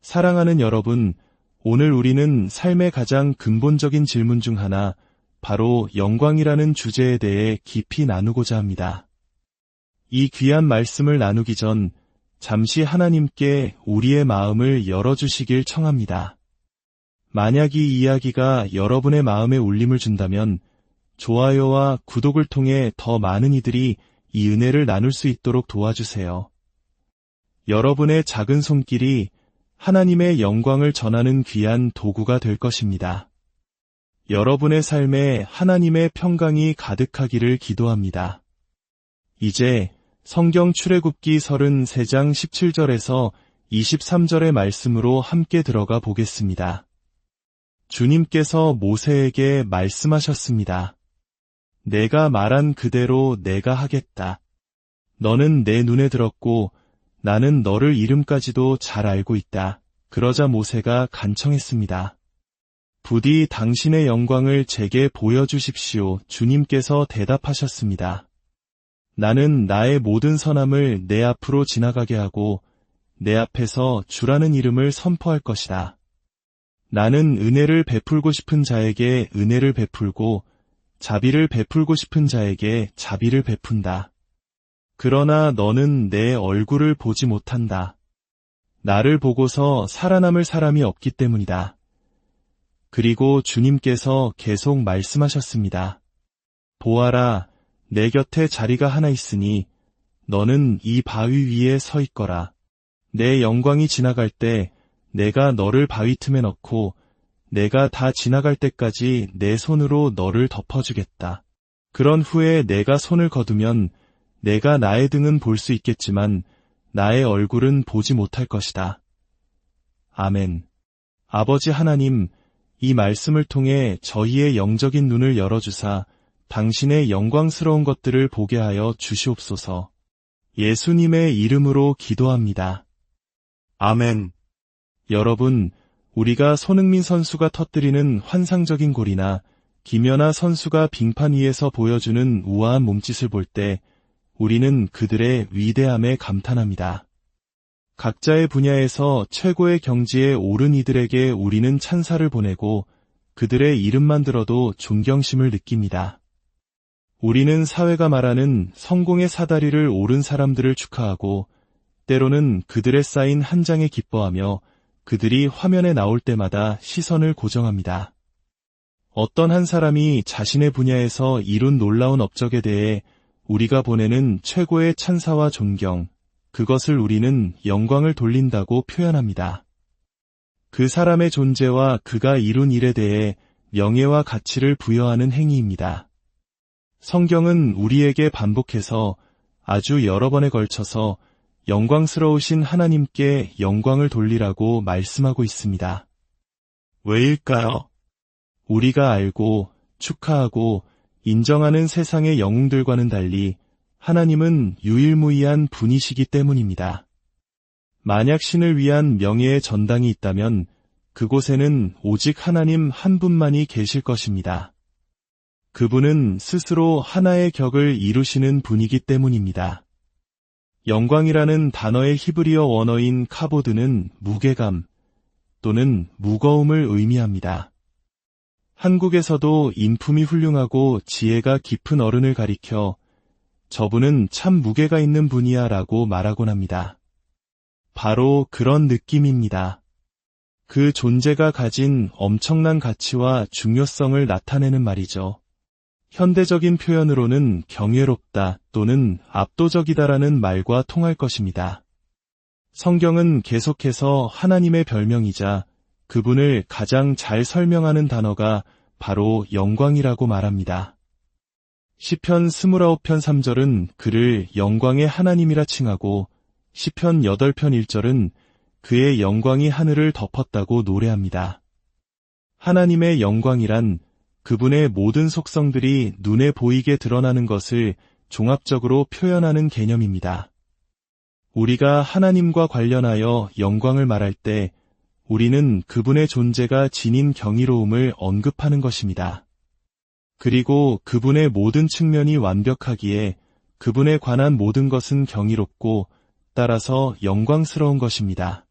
사랑하는 여러분, 오늘 우리는 삶의 가장 근본적인 질문 중 하나, 바로 영광이라는 주제에 대해 깊이 나누고자 합니다. 이 귀한 말씀을 나누기 전 잠시 하나님께 우리의 마음을 열어주시길 청합니다. 만약 이 이야기가 여러분의 마음에 울림을 준다면 좋아요와 구독을 통해 더 많은 이들이 이 은혜를 나눌 수 있도록 도와주세요. 여러분의 작은 손길이 하나님의 영광을 전하는 귀한 도구가 될 것입니다. 여러분의 삶에 하나님의 평강이 가득하기를 기도합니다. 이제 성경 출애굽기 33장 17절에서 23절의 말씀으로 함께 들어가 보겠습니다. 주님께서 모세에게 말씀하셨습니다. 내가 말한 그대로 내가 하겠다. 너는 내 눈에 들었고 나는 너를 이름까지도 잘 알고 있다. 그러자 모세가 간청했습니다. 부디 당신의 영광을 제게 보여주십시오. 주님께서 대답하셨습니다. 나는 나의 모든 선함을 내 앞으로 지나가게 하고 내 앞에서 주라는 이름을 선포할 것이다. 나는 은혜를 베풀고 싶은 자에게 은혜를 베풀고 자비를 베풀고 싶은 자에게 자비를 베푼다. 그러나 너는 내 얼굴을 보지 못한다. 나를 보고서 살아남을 사람이 없기 때문이다. 그리고 주님께서 계속 말씀하셨습니다. 보아라, 내 곁에 자리가 하나 있으니 너는 이 바위 위에 서 있거라. 내 영광이 지나갈 때 내가 너를 바위 틈에 넣고 내가 다 지나갈 때까지 내 손으로 너를 덮어주겠다. 그런 후에 내가 손을 거두면 내가 나의 등은 볼 수 있겠지만 나의 얼굴은 보지 못할 것이다. 아멘. 아버지 하나님, 이 말씀을 통해 저희의 영적인 눈을 열어주사 당신의 영광스러운 것들을 보게 하여 주시옵소서. 예수님의 이름으로 기도합니다. 아멘. 여러분, 우리가 손흥민 선수가 터뜨리는 환상적인 골이나 김연아 선수가 빙판 위에서 보여주는 우아한 몸짓을 볼 때 우리는 그들의 위대함에 감탄합니다. 각자의 분야에서 최고의 경지에 오른 이들에게 우리는 찬사를 보내고 그들의 이름만 들어도 존경심을 느낍니다. 우리는 사회가 말하는 성공의 사다리를 오른 사람들을 축하하고 때로는 그들의 쌓인 한 장에 기뻐하며 그들이 화면에 나올 때마다 시선을 고정합니다. 어떤 한 사람이 자신의 분야에서 이룬 놀라운 업적에 대해 우리가 보내는 최고의 찬사와 존경, 그것을 우리는 영광을 돌린다고 표현합니다. 그 사람의 존재와 그가 이룬 일에 대해 명예와 가치를 부여하는 행위입니다. 성경은 우리에게 반복해서 아주 여러 번에 걸쳐서 영광스러우신 하나님께 영광을 돌리라고 말씀하고 있습니다. 왜일까요? 우리가 알고 축하하고 인정하는 세상의 영웅들과는 달리 하나님은 유일무이한 분이시기 때문입니다. 만약 신을 위한 명예의 전당이 있다면 그곳에는 오직 하나님 한 분만이 계실 것입니다. 그분은 스스로 하나의 격을 이루시는 분이기 때문입니다. 영광이라는 단어의 히브리어 원어인 카보드는 무게감 또는 무거움을 의미합니다. 한국에서도 인품이 훌륭하고 지혜가 깊은 어른을 가리켜 저분은 참 무게가 있는 분이야 라고 말하곤 합니다. 바로 그런 느낌입니다. 그 존재가 가진 엄청난 가치와 중요성을 나타내는 말이죠. 현대적인 표현으로는 경이롭다 또는 압도적이다라는 말과 통할 것입니다. 성경은 계속해서 하나님의 별명이자 그분을 가장 잘 설명하는 단어가 바로 영광이라고 말합니다. 시편 29편 3절은 그를 영광의 하나님이라 칭하고 시편 8편 1절은 그의 영광이 하늘을 덮었다고 노래합니다. 하나님의 영광이란 그분의 모든 속성들이 눈에 보이게 드러나는 것을 종합적으로 표현하는 개념입니다. 우리가 하나님과 관련하여 영광을 말할 때 우리는 그분의 존재가 지닌 경이로움을 언급하는 것입니다. 그리고 그분의 모든 측면이 완벽하기에 그분에 관한 모든 것은 경이롭고 따라서 영광스러운 것입니다.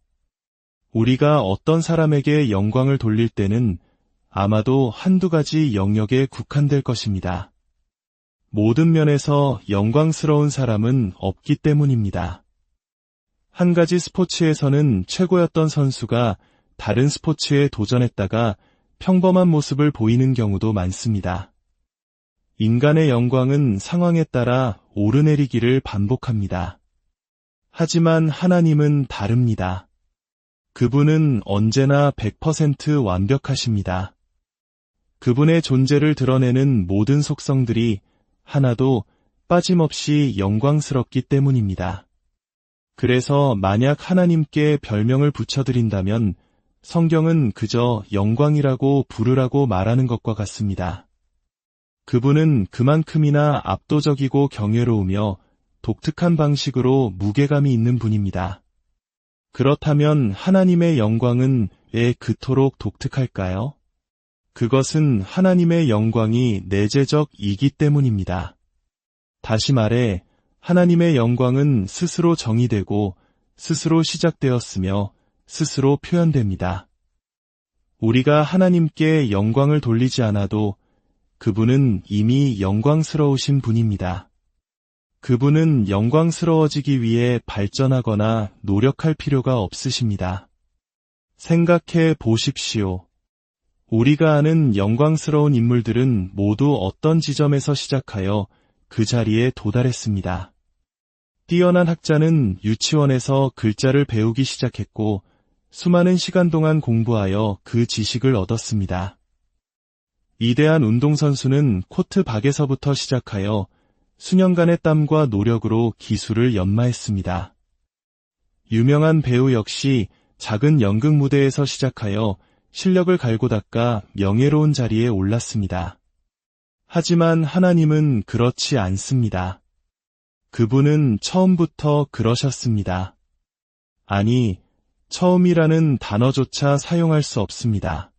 우리가 어떤 사람에게 영광을 돌릴 때는 아마도 한두 가지 영역에 국한될 것입니다. 모든 면에서 영광스러운 사람은 없기 때문입니다. 한 가지 스포츠에서는 최고였던 선수가 다른 스포츠에 도전했다가 평범한 모습을 보이는 경우도 많습니다. 인간의 영광은 상황에 따라 오르내리기를 반복합니다. 하지만 하나님은 다릅니다. 그분은 언제나 100% 완벽하십니다. 그분의 존재를 드러내는 모든 속성들이 하나도 빠짐없이 영광스럽기 때문입니다. 그래서 만약 하나님께 별명을 붙여드린다면 성경은 그저 영광이라고 부르라고 말하는 것과 같습니다. 그분은 그만큼이나 압도적이고 경외로우며 독특한 방식으로 무게감이 있는 분입니다. 그렇다면 하나님의 영광은 왜 그토록 독특할까요? 그것은 하나님의 영광이 내재적이기 때문입니다. 다시 말해, 하나님의 영광은 스스로 정의되고 스스로 시작되었으며 스스로 표현됩니다. 우리가 하나님께 영광을 돌리지 않아도 그분은 이미 영광스러우신 분입니다. 그분은 영광스러워지기 위해 발전하거나 노력할 필요가 없으십니다. 생각해 보십시오. 우리가 아는 영광스러운 인물들은 모두 어떤 지점에서 시작하여 그 자리에 도달했습니다. 뛰어난 학자는 유치원에서 글자를 배우기 시작했고 수많은 시간 동안 공부하여 그 지식을 얻었습니다. 위대한 운동선수는 코트 밖에서부터 시작하여 수년간의 땀과 노력으로 기술을 연마했습니다. 유명한 배우 역시 작은 연극 무대에서 시작하여 실력을 갈고 닦아 명예로운 자리에 올랐습니다. 하지만 하나님은 그렇지 않습니다. 그분은 처음부터 그러셨습니다. 아니, 처음이라는 단어조차 사용할 수 없습니다.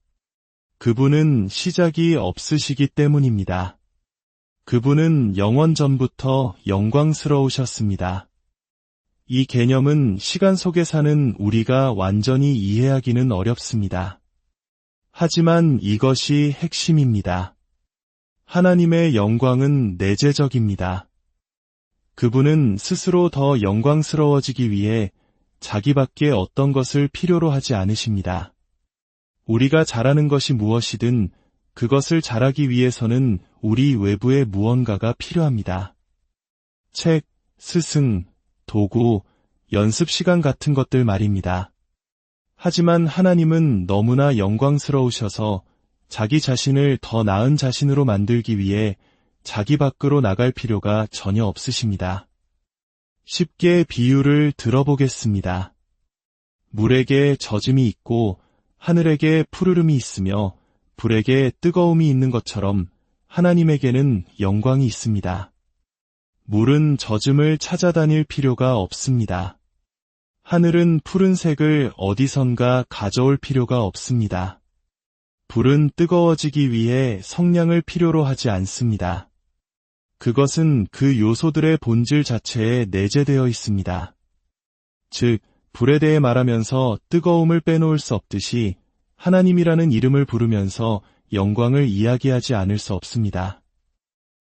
그분은 시작이 없으시기 때문입니다. 그분은 영원 전부터 영광스러우셨습니다. 이 개념은 시간 속에 사는 우리가 완전히 이해하기는 어렵습니다. 하지만 이것이 핵심입니다. 하나님의 영광은 내재적입니다. 그분은 스스로 더 영광스러워지기 위해 자기밖에 어떤 것을 필요로 하지 않으십니다. 우리가 잘하는 것이 무엇이든 그것을 잘하기 위해서는 우리 외부의 무언가가 필요합니다. 책, 스승, 도구, 연습 시간 같은 것들 말입니다. 하지만 하나님은 너무나 영광스러우셔서 자기 자신을 더 나은 자신으로 만들기 위해 자기 밖으로 나갈 필요가 전혀 없으십니다. 쉽게 비유를 들어보겠습니다. 물에게 젖음이 있고 하늘에게 푸르름이 있으며 불에게 뜨거움이 있는 것처럼 하나님에게는 영광이 있습니다. 물은 젖음을 찾아다닐 필요가 없습니다. 하늘은 푸른색을 어디선가 가져올 필요가 없습니다. 불은 뜨거워지기 위해 성냥을 필요로 하지 않습니다. 그것은 그 요소들의 본질 자체에 내재되어 있습니다. 즉, 불에 대해 말하면서 뜨거움을 빼놓을 수 없듯이 하나님이라는 이름을 부르면서 영광을 이야기하지 않을 수 없습니다.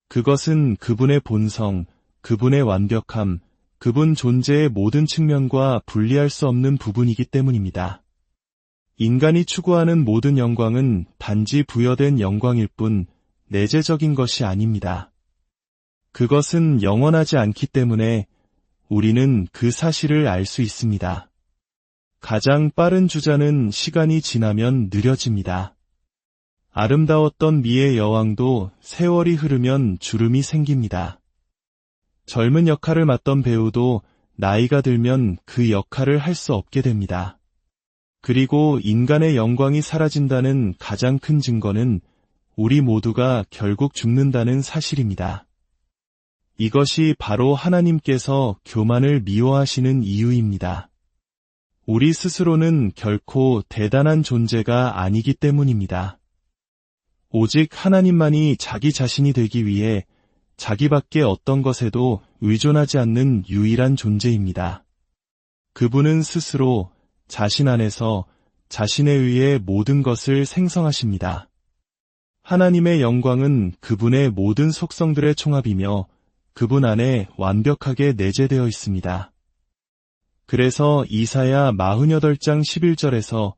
그것은 그분의 본성, 그분의 완벽함, 그분 존재의 모든 측면과 분리할 수 없는 부분이기 때문입니다. 인간이 추구하는 모든 영광은 단지 부여된 영광일 뿐 내재적인 것이 아닙니다. 그것은 영원하지 않기 때문에 우리는 그 사실을 알 수 있습니다. 가장 빠른 주자는 시간이 지나면 느려집니다. 아름다웠던 미의 여왕도 세월이 흐르면 주름이 생깁니다. 젊은 역할을 맡던 배우도 나이가 들면 그 역할을 할 수 없게 됩니다. 그리고 인간의 영광이 사라진다는 가장 큰 증거는 우리 모두가 결국 죽는다는 사실입니다. 이것이 바로 하나님께서 교만을 미워하시는 이유입니다. 우리 스스로는 결코 대단한 존재가 아니기 때문입니다. 오직 하나님만이 자기 자신이 되기 위해 자기밖에 어떤 것에도 의존하지 않는 유일한 존재입니다. 그분은 스스로 자신 안에서 자신에 의해 모든 것을 생성하십니다. 하나님의 영광은 그분의 모든 속성들의 총합이며 그분 안에 완벽하게 내재되어 있습니다. 그래서 이사야 48장 11절에서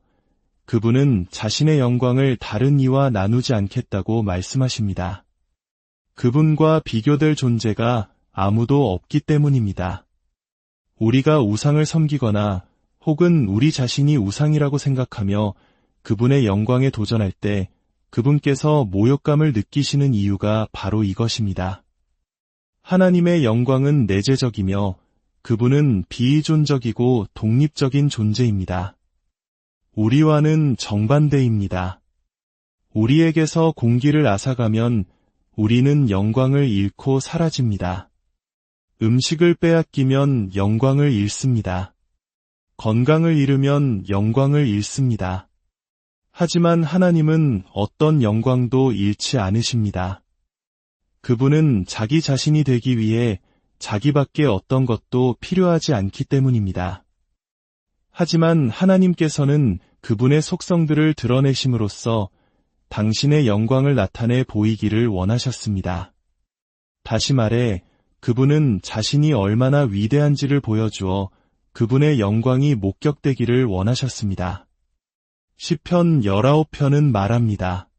그분은 자신의 영광을 다른 이와 나누지 않겠다고 말씀하십니다. 그분과 비교될 존재가 아무도 없기 때문입니다. 우리가 우상을 섬기거나 혹은 우리 자신이 우상이라고 생각하며 그분의 영광에 도전할 때 그분께서 모욕감을 느끼시는 이유가 바로 이것입니다. 하나님의 영광은 내재적이며 그분은 비이존적이고 독립적인 존재입니다. 우리와는 정반대입니다. 우리에게서 공기를 앗아가면 우리는 영광을 잃고 사라집니다. 음식을 빼앗기면 영광을 잃습니다. 건강을 잃으면 영광을 잃습니다. 하지만 하나님은 어떤 영광도 잃지 않으십니다. 그분은 자기 자신이 되기 위해 자기밖에 어떤 것도 필요하지 않기 때문입니다. 하지만 하나님께서는 그분의 속성들을 드러내심으로써 당신의 영광을 나타내 보이기를 원하셨습니다. 다시 말해, 그분은 자신이 얼마나 위대한지를 보여주어 그분의 영광이 목격되기를 원하셨습니다. 시편 19편은 말합니다.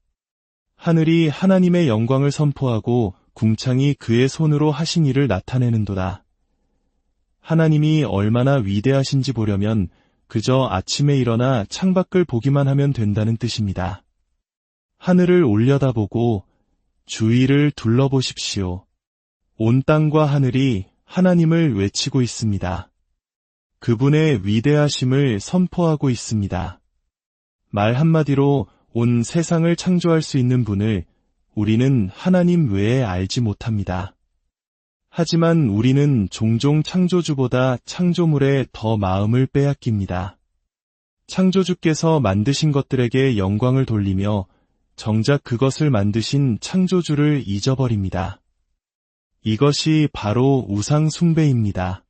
하늘이 하나님의 영광을 선포하고 궁창이 그의 손으로 하신 일을 나타내는도다. 하나님이 얼마나 위대하신지 보려면 그저 아침에 일어나 창밖을 보기만 하면 된다는 뜻입니다. 하늘을 올려다보고 주위를 둘러보십시오. 온 땅과 하늘이 하나님을 외치고 있습니다. 그분의 위대하심을 선포하고 있습니다. 말 한마디로 온 세상을 창조할 수 있는 분을 우리는 하나님 외에 알지 못합니다. 하지만 우리는 종종 창조주보다 창조물에 더 마음을 빼앗깁니다. 창조주께서 만드신 것들에게 영광을 돌리며 정작 그것을 만드신 창조주를 잊어버립니다. 이것이 바로 우상 숭배입니다.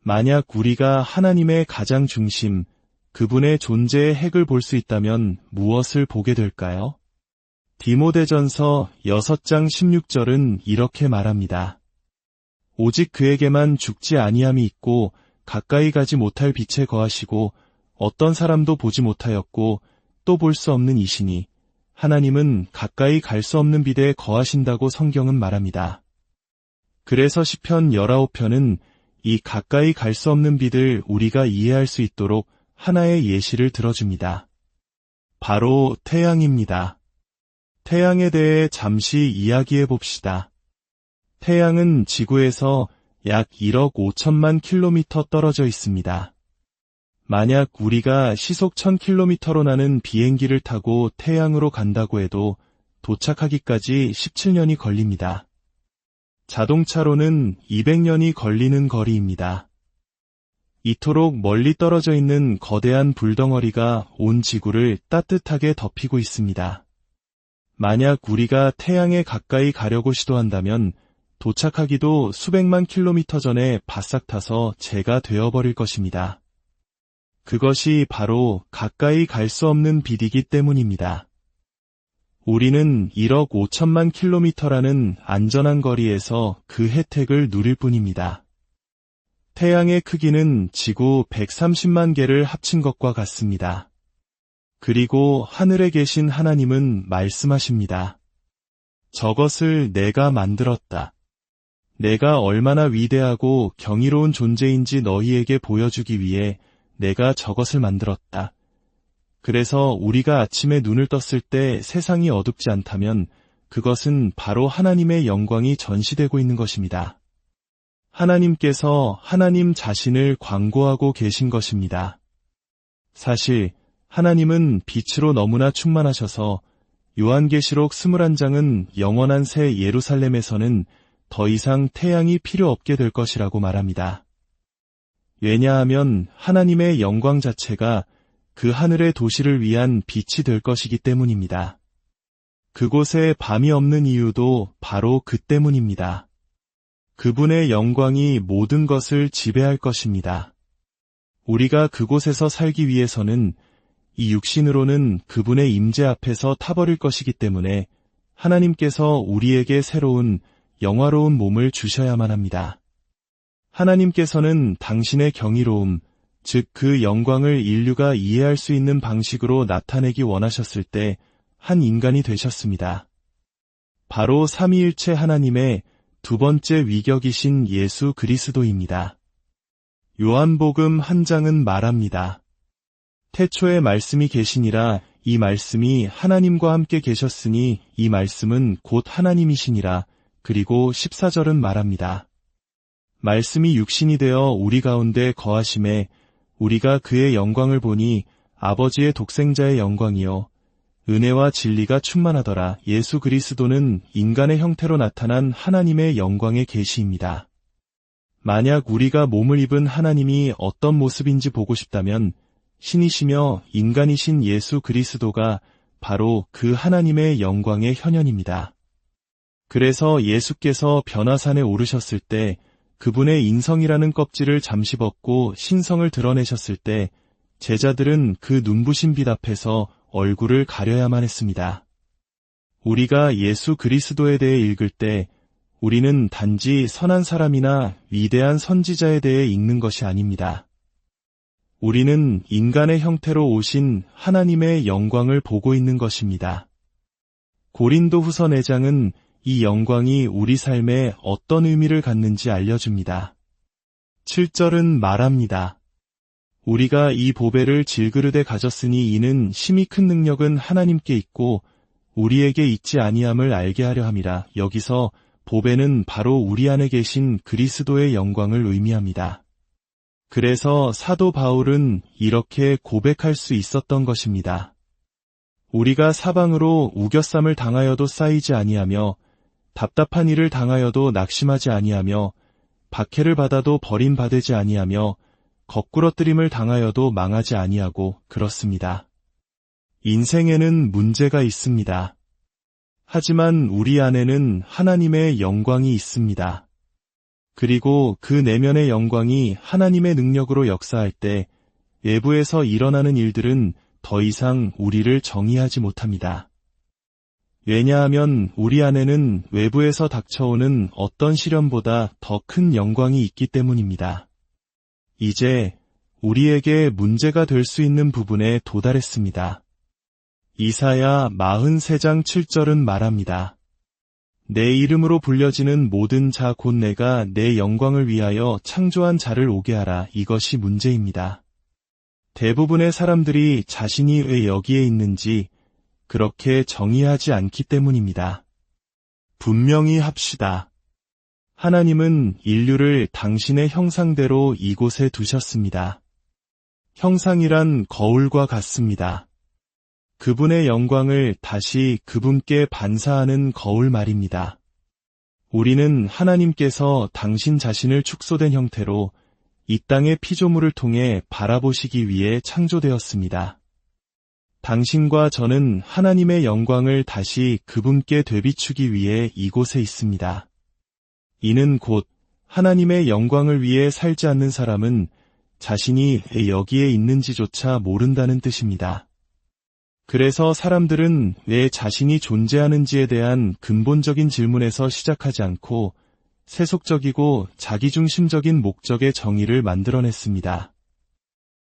만약 우리가 하나님의 가장 중심, 그분의 존재의 핵을 볼 수 있다면 무엇을 보게 될까요? 디모데전서 6장 16절은 이렇게 말합니다. 오직 그에게만 죽지 아니함이 있고 가까이 가지 못할 빛에 거하시고 어떤 사람도 보지 못하였고 또 볼 수 없는 이시니 하나님은 가까이 갈 수 없는 빛에 거하신다고 성경은 말합니다. 그래서 시편 19편은 이 가까이 갈 수 없는 빛을 우리가 이해할 수 있도록 하나의 예시를 들어줍니다. 바로 태양입니다. 태양에 대해 잠시 이야기해 봅시다. 태양은 지구에서 약 1억 5천만 킬로미터 떨어져 있습니다. 만약 우리가 시속 1000km로 나는 비행기를 타고 태양으로 간다고 해도 도착하기까지 17년이 걸립니다. 자동차로는 200년이 걸리는 거리입니다. 이토록 멀리 떨어져 있는 거대한 불덩어리가 온 지구를 따뜻하게 덮이고 있습니다. 만약 우리가 태양에 가까이 가려고 시도한다면 도착하기도 수백만 킬로미터 전에 바싹 타서 재가 되어버릴 것입니다. 그것이 바로 가까이 갈 수 없는 빛이기 때문입니다. 우리는 1억 5천만 킬로미터라는 안전한 거리에서 그 혜택을 누릴 뿐입니다. 태양의 크기는 지구 130만 개를 합친 것과 같습니다. 그리고 하늘에 계신 하나님은 말씀하십니다. 저것을 내가 만들었다. 내가 얼마나 위대하고 경이로운 존재인지 너희에게 보여주기 위해 내가 저것을 만들었다. 그래서 우리가 아침에 눈을 떴을 때 세상이 어둡지 않다면 그것은 바로 하나님의 영광이 전시되고 있는 것입니다. 하나님께서 하나님 자신을 광고하고 계신 것입니다. 사실 하나님은 빛으로 너무나 충만하셔서 요한계시록 21장은 영원한 새 예루살렘에서는 더 이상 태양이 필요 없게 될 것이라고 말합니다. 왜냐하면 하나님의 영광 자체가 그 하늘의 도시를 위한 빛이 될 것이기 때문입니다. 그곳에 밤이 없는 이유도 바로 그 때문입니다. 그분의 영광이 모든 것을 지배할 것입니다. 우리가 그곳에서 살기 위해서는 이 육신으로는 그분의 임재 앞에서 타버릴 것이기 때문에 하나님께서 우리에게 새로운 영화로운 몸을 주셔야만 합니다. 하나님께서는 당신의 경이로움, 즉 그 영광을 인류가 이해할 수 있는 방식으로 나타내기 원하셨을 때 한 인간이 되셨습니다. 바로 삼위일체 하나님의 두 번째 위격이신 예수 그리스도입니다. 요한복음 1장은 말합니다. 태초에 말씀이 계시니라. 이 말씀이 하나님과 함께 계셨으니 이 말씀은 곧 하나님이시니라. 그리고 14절은 말합니다. 말씀이 육신이 되어 우리 가운데 거하심에 우리가 그의 영광을 보니 아버지의 독생자의 영광이요 은혜와 진리가 충만하더라. 예수 그리스도는 인간의 형태로 나타난 하나님의 영광의 계시입니다. 만약 우리가 몸을 입은 하나님이 어떤 모습인지 보고 싶다면 신이시며 인간이신 예수 그리스도가 바로 그 하나님의 영광의 현현입니다. 그래서 예수께서 변화산에 오르셨을 때 그분의 인성이라는 껍질을 잠시 벗고 신성을 드러내셨을 때 제자들은 그 눈부신 빛 앞에서 얼굴을 가려야만 했습니다. 우리가 예수 그리스도에 대해 읽을 때 우리는 단지 선한 사람이나 위대한 선지자에 대해 읽는 것이 아닙니다. 우리는 인간의 형태로 오신 하나님의 영광을 보고 있는 것입니다. 고린도후서 4장은 이 영광이 우리 삶에 어떤 의미를 갖는지 알려줍니다. 7절은 말합니다. 우리가 이 보배를 질그릇에 가졌으니 이는 심히 큰 능력은 하나님께 있고 우리에게 있지 아니함을 알게 하려 함이라. 여기서 보배는 바로 우리 안에 계신 그리스도의 영광을 의미합니다. 그래서 사도 바울은 이렇게 고백할 수 있었던 것입니다. 우리가 사방으로 우겨쌈을 당하여도 쌓이지 아니하며 답답한 일을 당하여도 낙심하지 아니하며 박해를 받아도 버림받지 아니하며 거꾸러뜨림을 당하여도 망하지 아니하고 그렇습니다. 인생에는 문제가 있습니다. 하지만 우리 안에는 하나님의 영광이 있습니다. 그리고 그 내면의 영광이 하나님의 능력으로 역사할 때 외부에서 일어나는 일들은 더 이상 우리를 정의하지 못합니다. 왜냐하면 우리 안에는 외부에서 닥쳐오는 어떤 시련보다 더 큰 영광이 있기 때문입니다. 이제 우리에게 문제가 될 수 있는 부분에 도달했습니다. 이사야 43장 7절은 말합니다. 내 이름으로 불려지는 모든 자 곧 내가 내 영광을 위하여 창조한 자를 오게 하라. 이것이 문제입니다. 대부분의 사람들이 자신이 왜 여기에 있는지 그렇게 정의하지 않기 때문입니다. 분명히 합시다. 하나님은 인류를 당신의 형상대로 이곳에 두셨습니다. 형상이란 거울과 같습니다. 그분의 영광을 다시 그분께 반사하는 거울 말입니다. 우리는 하나님께서 당신 자신을 축소된 형태로 이 땅의 피조물을 통해 바라보시기 위해 창조되었습니다. 당신과 저는 하나님의 영광을 다시 그분께 되비추기 위해 이곳에 있습니다. 이는 곧 하나님의 영광을 위해 살지 않는 사람은 자신이 왜 여기에 있는지조차 모른다는 뜻입니다. 그래서 사람들은 왜 자신이 존재하는지에 대한 근본적인 질문에서 시작하지 않고 세속적이고 자기중심적인 목적의 정의를 만들어냈습니다.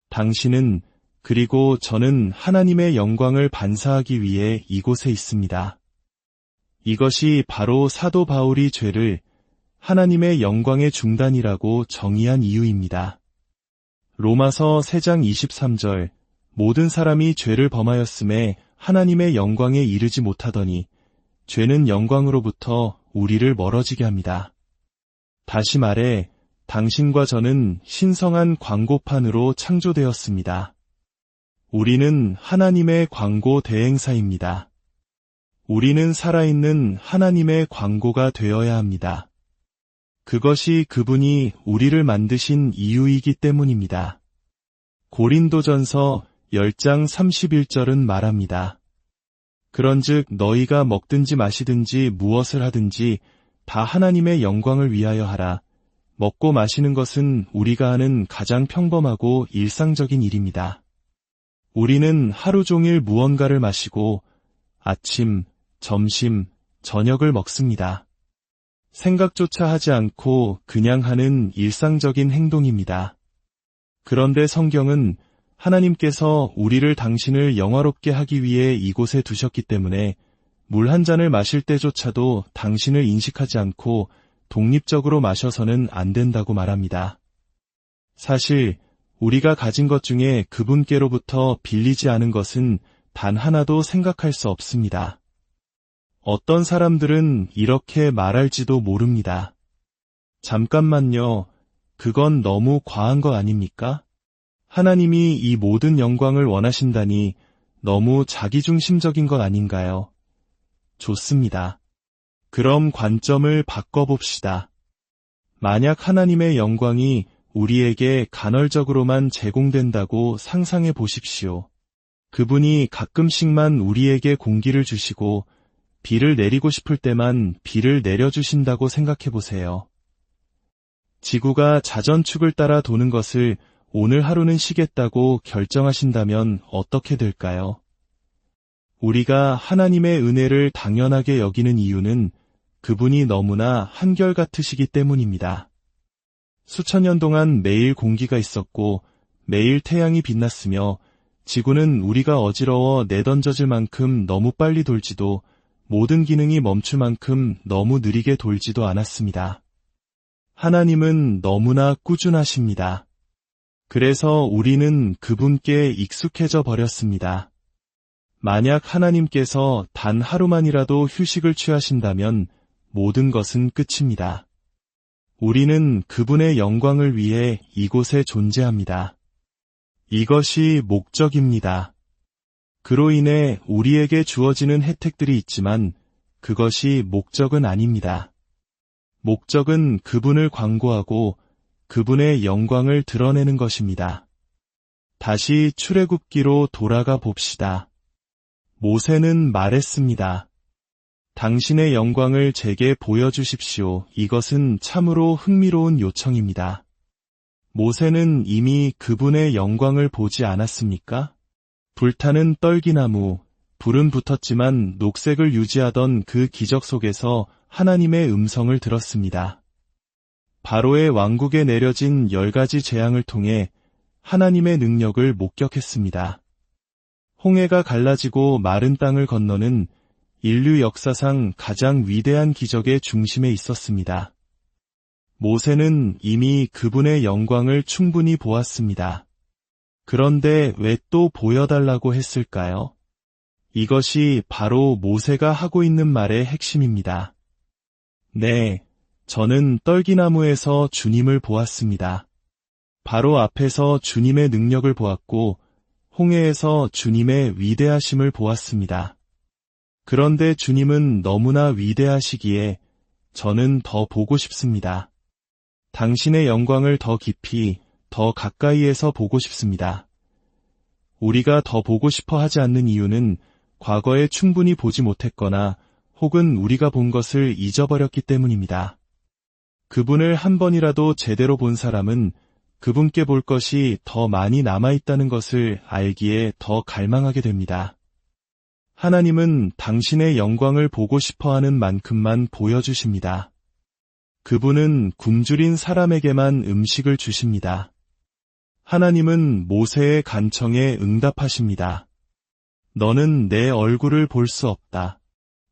당신은 그리고 저는 하나님의 영광을 반사하기 위해 이곳에 있습니다. 이것이 바로 사도 바울이 죄를 하나님의 영광의 중단이라고 정의한 이유입니다. 로마서 3장 23절 모든 사람이 죄를 범하였음에 하나님의 영광에 이르지 못하더니 죄는 영광으로부터 우리를 멀어지게 합니다. 다시 말해 당신과 저는 신성한 광고판으로 창조되었습니다. 우리는 하나님의 광고 대행사입니다. 우리는 살아있는 하나님의 광고가 되어야 합니다. 그것이 그분이 우리를 만드신 이유이기 때문입니다. 고린도전서 10장 31절은 말합니다. 그런즉 너희가 먹든지 마시든지 무엇을 하든지 다 하나님의 영광을 위하여 하라. 먹고 마시는 것은 우리가 하는 가장 평범하고 일상적인 일입니다. 우리는 하루 종일 무언가를 마시고 아침, 점심, 저녁을 먹습니다. 생각조차 하지 않고 그냥 하는 일상적인 행동입니다. 그런데 성경은 하나님께서 우리를 당신을 영화롭게 하기 위해 이곳에 두셨기 때문에 물 한 잔을 마실 때조차도 당신을 인식하지 않고 독립적으로 마셔서는 안 된다고 말합니다. 사실 우리가 가진 것 중에 그분께로부터 빌리지 않은 것은 단 하나도 생각할 수 없습니다. 어떤 사람들은 이렇게 말할지도 모릅니다. 잠깐만요. 그건 너무 과한 거 아닙니까? 하나님이 이 모든 영광을 원하신다니 너무 자기중심적인 것 아닌가요? 좋습니다. 그럼 관점을 바꿔봅시다. 만약 하나님의 영광이 우리에게 간헐적으로만 제공된다고 상상해 보십시오. 그분이 가끔씩만 우리에게 공기를 주시고 비를 내리고 싶을 때만 비를 내려주신다고 생각해 보세요. 지구가 자전축을 따라 도는 것을 오늘 하루는 쉬겠다고 결정하신다면 어떻게 될까요? 우리가 하나님의 은혜를 당연하게 여기는 이유는 그분이 너무나 한결같으시기 때문입니다. 수천 년 동안 매일 공기가 있었고 매일 태양이 빛났으며 지구는 우리가 어지러워 내던져질 만큼 너무 빨리 돌지도 모든 기능이 멈출 만큼 너무 느리게 돌지도 않았습니다. 하나님은 너무나 꾸준하십니다. 그래서 우리는 그분께 익숙해져 버렸습니다. 만약 하나님께서 단 하루만이라도 휴식을 취하신다면 모든 것은 끝입니다. 우리는 그분의 영광을 위해 이곳에 존재합니다. 이것이 목적입니다. 그로 인해 우리에게 주어지는 혜택들이 있지만 그것이 목적은 아닙니다. 목적은 그분을 광고하고 그분의 영광을 드러내는 것입니다. 다시 출애굽기로 돌아가 봅시다. 모세는 말했습니다. 당신의 영광을 제게 보여주십시오. 이것은 참으로 흥미로운 요청입니다. 모세는 이미 그분의 영광을 보지 않았습니까? 불타는 떨기나무, 불은 붙었지만 녹색을 유지하던 그 기적 속에서 하나님의 음성을 들었습니다. 바로의 왕국에 내려진 10가지 재앙을 통해 하나님의 능력을 목격했습니다. 홍해가 갈라지고 마른 땅을 건너는 인류 역사상 가장 위대한 기적의 중심에 있었습니다. 모세는 이미 그분의 영광을 충분히 보았습니다. 그런데 왜 또 보여달라고 했을까요? 이것이 바로 모세가 하고 있는 말의 핵심입니다. 네, 저는 떨기나무에서 주님을 보았습니다. 바로 앞에서 주님의 능력을 보았고 홍해에서 주님의 위대하심을 보았습니다. 그런데 주님은 너무나 위대하시기에 저는 더 보고 싶습니다. 당신의 영광을 더 깊이, 더 가까이에서 보고 싶습니다. 우리가 더 보고 싶어 하지 않는 이유는 과거에 충분히 보지 못했거나 혹은 우리가 본 것을 잊어버렸기 때문입니다. 그분을 한 번이라도 제대로 본 사람은 그분께 볼 것이 더 많이 남아있다는 것을 알기에 더 갈망하게 됩니다. 하나님은 당신의 영광을 보고 싶어하는 만큼만 보여주십니다. 그분은 굶주린 사람에게만 음식을 주십니다. 하나님은 모세의 간청에 응답하십니다. 너는 내 얼굴을 볼 수 없다.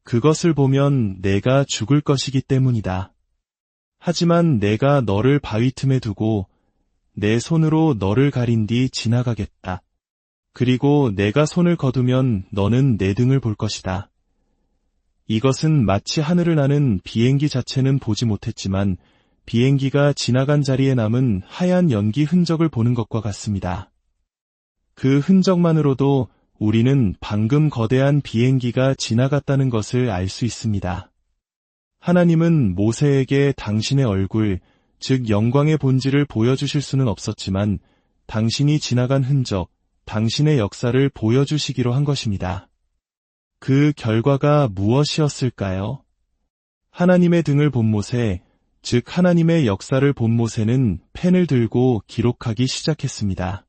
그것을 보면 내가 죽을 것이기 때문이다. 하지만 내가 너를 바위 틈에 두고 내 손으로 너를 가린 뒤 지나가겠다. 그리고 내가 손을 거두면 너는 내 등을 볼 것이다. 이것은 마치 하늘을 나는 비행기 자체는 보지 못했지만 비행기가 지나간 자리에 남은 하얀 연기 흔적을 보는 것과 같습니다. 그 흔적만으로도 우리는 방금 거대한 비행기가 지나갔다는 것을 알 수 있습니다. 하나님은 모세에게 당신의 얼굴, 즉 영광의 본질을 보여주실 수는 없었지만 당신이 지나간 흔적, 당신의 역사를 보여주시기로 한 것입니다. 그 결과가 무엇이었을까요? 하나님의 등을 본 모세, 즉 하나님의 역사를 본 모세는 펜을 들고 기록하기 시작했습니다.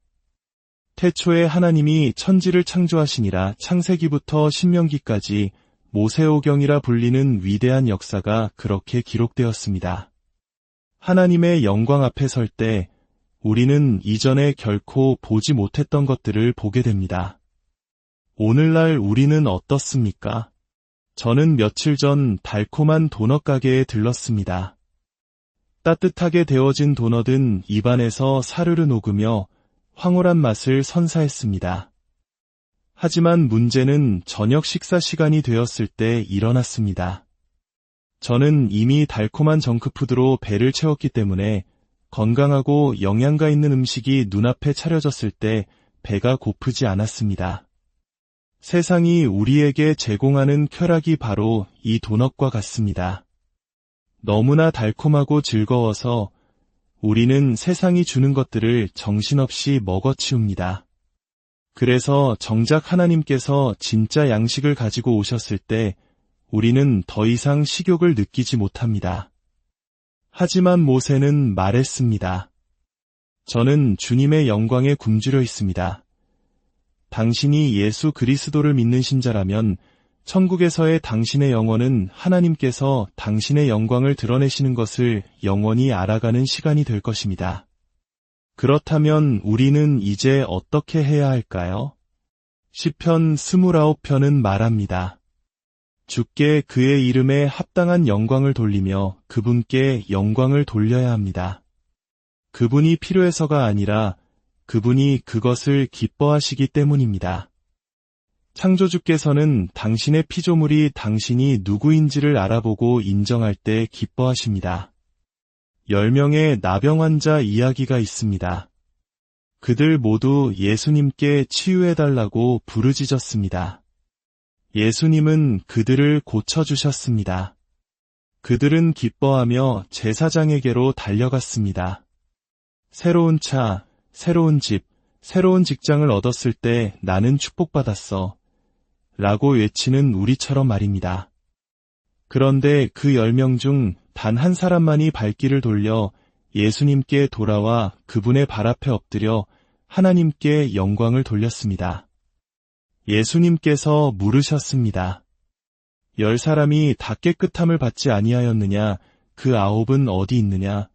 태초에 하나님이 천지를 창조하시니라. 창세기부터 신명기까지 모세오경이라 불리는 위대한 역사가 그렇게 기록되었습니다. 하나님의 영광 앞에 설 때 우리는 이전에 결코 보지 못했던 것들을 보게 됩니다. 오늘날 우리는 어떻습니까? 저는 며칠 전 달콤한 도넛 가게에 들렀습니다. 따뜻하게 데워진 도넛은 입안에서 사르르 녹으며 황홀한 맛을 선사했습니다. 하지만 문제는 저녁 식사 시간이 되었을 때 일어났습니다. 저는 이미 달콤한 정크푸드로 배를 채웠기 때문에 건강하고 영양가 있는 음식이 눈앞에 차려졌을 때 배가 고프지 않았습니다. 세상이 우리에게 제공하는 쾌락이 바로 이 도넛과 같습니다. 너무나 달콤하고 즐거워서 우리는 세상이 주는 것들을 정신없이 먹어치웁니다. 그래서 정작 하나님께서 진짜 양식을 가지고 오셨을 때 우리는 더 이상 식욕을 느끼지 못합니다. 하지만 모세는 말했습니다. 저는 주님의 영광에 굶주려 있습니다. 당신이 예수 그리스도를 믿는 신자라면 천국에서의 당신의 영혼은 하나님께서 당신의 영광을 드러내시는 것을 영원히 알아가는 시간이 될 것입니다. 그렇다면 우리는 이제 어떻게 해야 할까요? 시편 29편은 말합니다. 주께 그의 이름에 합당한 영광을 돌리며 그분께 영광을 돌려야 합니다. 그분이 필요해서가 아니라 그분이 그것을 기뻐하시기 때문입니다. 창조주께서는 당신의 피조물이 당신이 누구인지를 알아보고 인정할 때 기뻐하십니다. 10명의 나병 환자 이야기가 있습니다. 그들 모두 예수님께 치유해달라고 부르짖었습니다. 예수님은 그들을 고쳐주셨습니다. 그들은 기뻐하며 제사장에게로 달려갔습니다. 새로운 차, 새로운 집, 새로운 직장을 얻었을 때 나는 축복받았어. 라고 외치는 우리처럼 말입니다. 그런데 그 10명 중 단 한 사람만이 발길을 돌려 예수님께 돌아와 그분의 발 앞에 엎드려 하나님께 영광을 돌렸습니다. 예수님께서 물으셨습니다. 10사람이 다 깨끗함을 받지 아니하였느냐? 그 9은 어디 있느냐?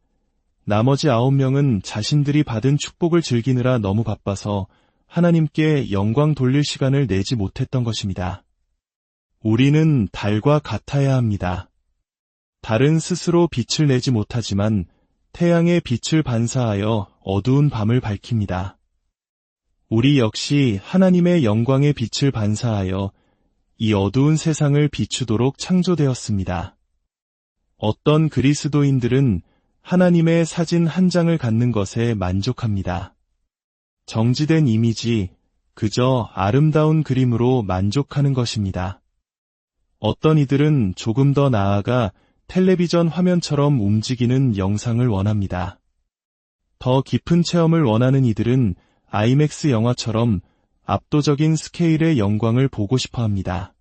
나머지 9명은 자신들이 받은 축복을 즐기느라 너무 바빠서 하나님께 영광 돌릴 시간을 내지 못했던 것입니다. 우리는 달과 같아야 합니다. 달은 스스로 빛을 내지 못하지만 태양의 빛을 반사하여 어두운 밤을 밝힙니다. 우리 역시 하나님의 영광의 빛을 반사하여 이 어두운 세상을 비추도록 창조되었습니다. 어떤 그리스도인들은 하나님의 사진 한 장을 갖는 것에 만족합니다. 정지된 이미지, 그저 아름다운 그림으로 만족하는 것입니다. 어떤 이들은 조금 더 나아가 텔레비전 화면처럼 움직이는 영상을 원합니다. 더 깊은 체험을 원하는 이들은 아이맥스 영화처럼 압도적인 스케일의 영광을 보고 싶어 합니다.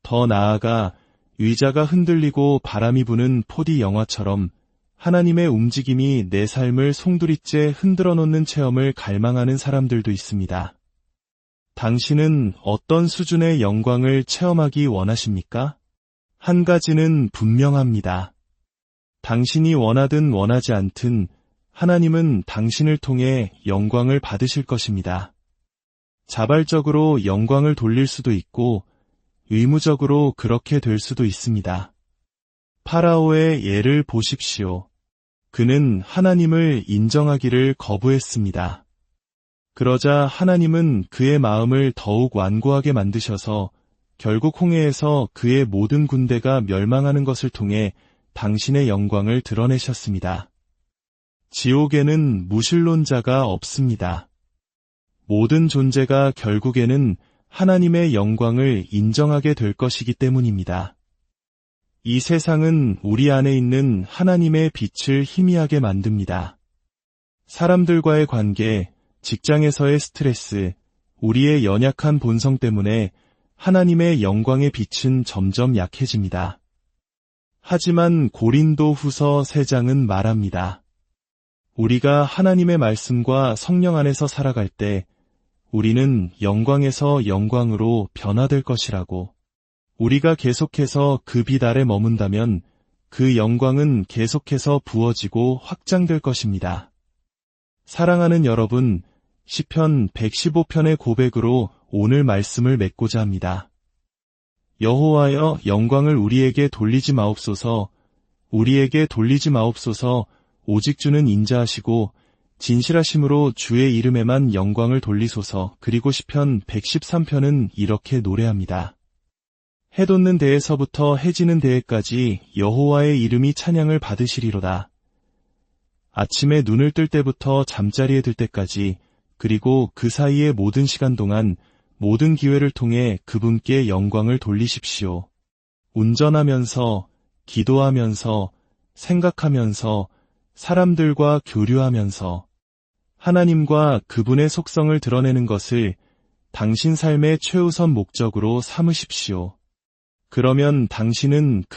더 나아가 의자가 흔들리고 바람이 부는 4D 영화처럼 하나님의 움직임이 내 삶을 송두리째 흔들어 놓는 체험을 갈망하는 사람들도 있습니다. 당신은 어떤 수준의 영광을 체험하기 원하십니까? 한 가지는 분명합니다. 당신이 원하든 원하지 않든 하나님은 당신을 통해 영광을 받으실 것입니다. 자발적으로 영광을 돌릴 수도 있고 의무적으로 그렇게 될 수도 있습니다. 파라오의 예를 보십시오. 그는 하나님을 인정하기를 거부했습니다. 그러자 하나님은 그의 마음을 더욱 완고하게 만드셔서 결국 홍해에서 그의 모든 군대가 멸망하는 것을 통해 당신의 영광을 드러내셨습니다. 지옥에는 무신론자가 없습니다. 모든 존재가 결국에는 하나님의 영광을 인정하게 될 것이기 때문입니다. 이 세상은 우리 안에 있는 하나님의 빛을 희미하게 만듭니다. 사람들과의 관계, 직장에서의 스트레스, 우리의 연약한 본성 때문에 하나님의 영광의 빛은 점점 약해집니다. 하지만 고린도 후서 3장은 말합니다. 우리가 하나님의 말씀과 성령 안에서 살아갈 때 우리는 영광에서 영광으로 변화될 것이라고. 우리가 계속해서 그 빛 아래 머문다면 그 영광은 계속해서 부어지고 확장될 것입니다. 사랑하는 여러분, 시편 115편의 고백으로 오늘 말씀을 맺고자 합니다. 여호와여, 영광을 우리에게 돌리지 마옵소서. 우리에게 돌리지 마옵소서. 오직 주는 인자하시고 진실하심으로 주의 이름에만 영광을 돌리소서. 그리고 시편 113편은 이렇게 노래합니다. 해 돋는 데에서부터 해 지는 데에까지 여호와의 이름이 찬양을 받으시리로다. 아침에 눈을 뜰 때부터 잠자리에 들 때까지, 그리고 그 사이의 모든 시간 동안 모든 기회를 통해 그분께 영광을 돌리십시오. 운전하면서, 기도하면서, 생각하면서, 사람들과 교류하면서 하나님과 그분의 속성을 드러내는 것을 당신 삶의 최우선 목적으로 삼으십시오. 그러면 당신은 그